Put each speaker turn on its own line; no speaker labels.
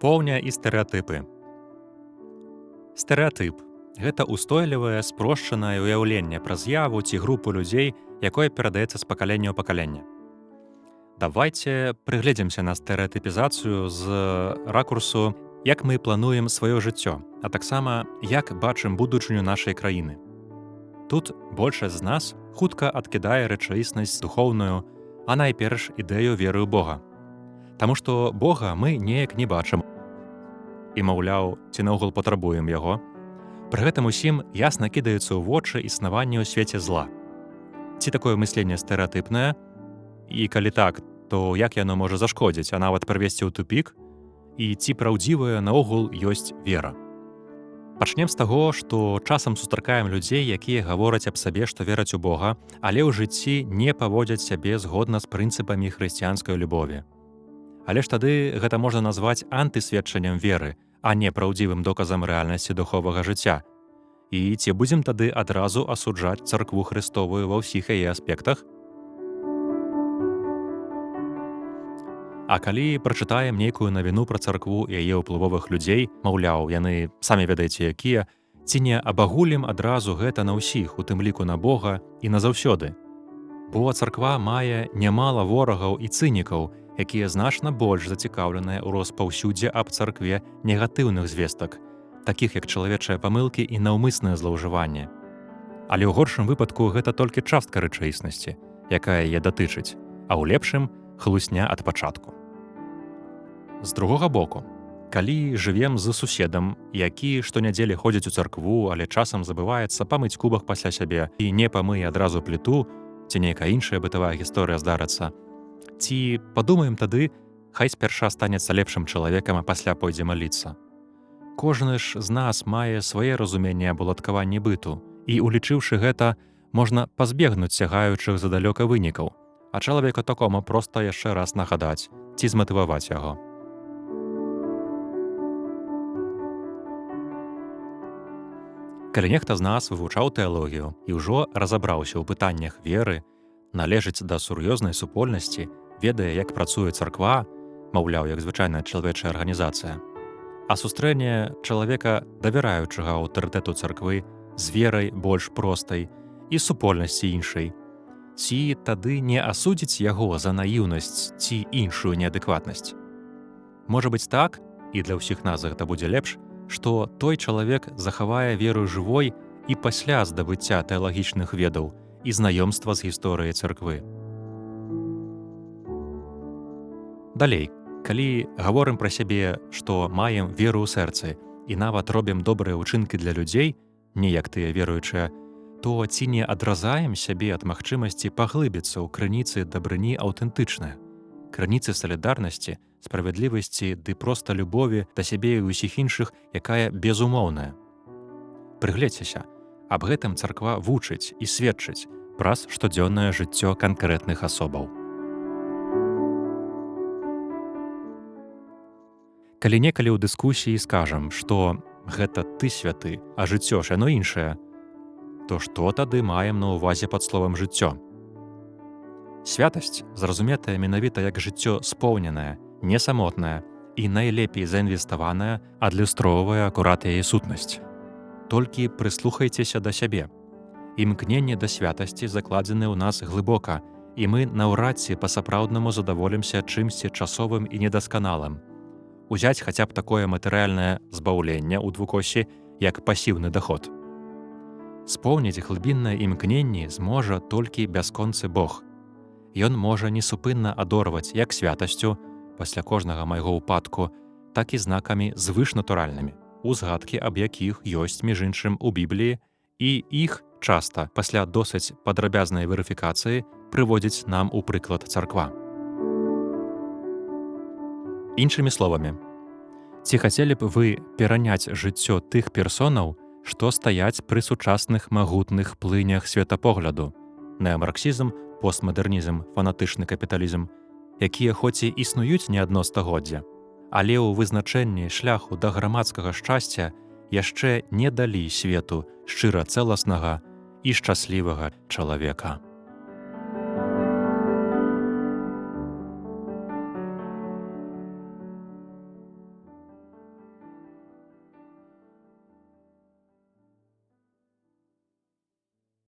Поўня і стэрэатыпы. Стэрэатып – гэта устойлівае, спрошчанае ўяўленне пра з'яву ці групу людзей, якое перадаецца з пакалення ў пакаленне. Давайце прыгледзімся на стэрэатыпізацыю з ракурсу, як мы плануем сваё жыццё, а таксама, як бачым будучыню нашай краіны. Тут большасць з нас хутка адкідае рэчаіснасць духоўную, а найперш ідэю веры ў Бога. Таму што Бога мы неяк не бачым. І, маўляў, ці наогул патрабуем яго. Пры гэтым усім ясна кідаецца ў вочы існаванне ў свеце зла. Ці такое мысленне стэрэатыпнае? І калі так, то як яно можа зашкодзіць, а нават прывесці ў тупік? І ці праўдзівая наогул ёсць вера? Пачнем з таго, што часам сустракаем людзей, якія гавораць аб сабе, што вераць у Бога, але ў жыцці не паводзяць сябе згодна з прынцыпамі хрысціянскай любові. Але ж тады гэта можна назваць антысведчаннем веры, а не праўдзівым доказам рэальнасці духовага жыцця. І ці будзем тады адразу асуджаць царкву Хрыстовую ва ўсіх яе аспектах? А калі прачытаем нейкую навіну пра царкву і яе ўплывовых людзей, маўляў, яны самі ведаеце якія, ці не абагулім адразу гэта на ўсіх, у тым ліку на Бога і назаўсёды? Бо царква мае нямала ворагаў і цынікаў, якія значна больш зацікаўленыя ў распаўсюдзе аб царкве негатыўных звестак, такіх як чалавечыя памылкі і наўмыснае злоўжыванне. Але ў горшым выпадку гэта толькі частка рэчаіснасці, якая яе датычыць, а ў лепшым хлусня ад пачатку. З другога боку, калі жывем з суседам, які штонядзелі ходзіць у царкву, але часам забываецца памыць кубак пасля сябе і не памые адразу пліту, ці нейкая іншая бытавая гісторыя здарыцца, ці падумаем тады, хай спярша станецца лепшым чалавекам, а пасля пойдзе маліцца. Кожны ж з нас мае свае разуменне аб уладкаванні быту, і, улічыўшы гэта, можна пазбегнуць сягаючых задалёка вынікаў, а чалавеку такому проста яшчэ раз нагадаць ці зматываваць яго. Калі нехта з нас вывучаў тэалогію і ўжо разабраўся ў пытаннях веры, належыць да сур'ёзнай супольнасці, ведае, як працуе царква, маўляў, як звычайная чалавечая арганізацыя, а сустрэне чалавека, давяраючага аўтарытэту царквы, з верай больш простай і супольнасці іншай, ці тады не асудзіць яго за наіўнасць ці іншую неадэкватнасць? Можа быць так, і для ўсіх нас гэта будзе лепш, што той чалавек захавае веру жывой і пасля здабыцця тэалагічных ведаў і знаёмства з гісторыяй царквы. Далей, калі гаворым пра сябе, што маем веру ў сэрцы і нават робім добрыя ўчынкі для людзей, не як тыя веруючыя, то ці не адразаем сябе ад магчымасці паглыбіцца ў крыніцы дабрыні аўтэнтычнае, крыніцы салідарнасці, справядлівасці ды проста любові да сябе і ўсіх іншых, якая безумоўная. Прыгледзьцеся, аб гэтым царква вучыць і сведчыць праз штодзённае жыццё канкрэтных асобаў. Калі некалі ў дыскусіі скажам, што гэта ты святы, а жыццё ж яно іншае, то што тады маем на ўвазе пад словам «жыццё»? Святасць зразуметая менавіта як жыццё споўненае, не самотнае і найлепей заінвеставанае, адлюстроўвае акурат яе сутнасць. Толькі прыслухайцеся да сябе. Імкненне да святасці закладзены ў нас глыбока, і мы наўрад ці па-сапраўднаму задаволімся чымсьці часовым і недасканалым. Узяць хаця б такое матэрыяльнае збаўленне ў двукосе, як пасіўны даход. Споўніць глыбіннае імкненне зможа толькі бясконцы Бог. Ён можа несупынна адорваць як святасцю, пасля кожнага майго ўпадку, так і знакамі звышнатуральнымі, узгадкі аб якіх ёсць, між іншым, у Бібліі, і іх часта пасля досыць падрабязнай верыфікацыі прыводзіць нам у прыклад царква. Іншымі словамі, ці хацелі б вы пераняць жыццё тых персонаў, што стаяць пры сучасных магутных плынях светапогляду, неамарксізм, постмадэрнізм, фанатычны капіталізм, якія хоць і існуюць не адно стагоддзя, але ў вызначэнні шляху да грамадскага шчасця яшчэ не далі свету шчыра цэласнага і шчаслівага чалавека.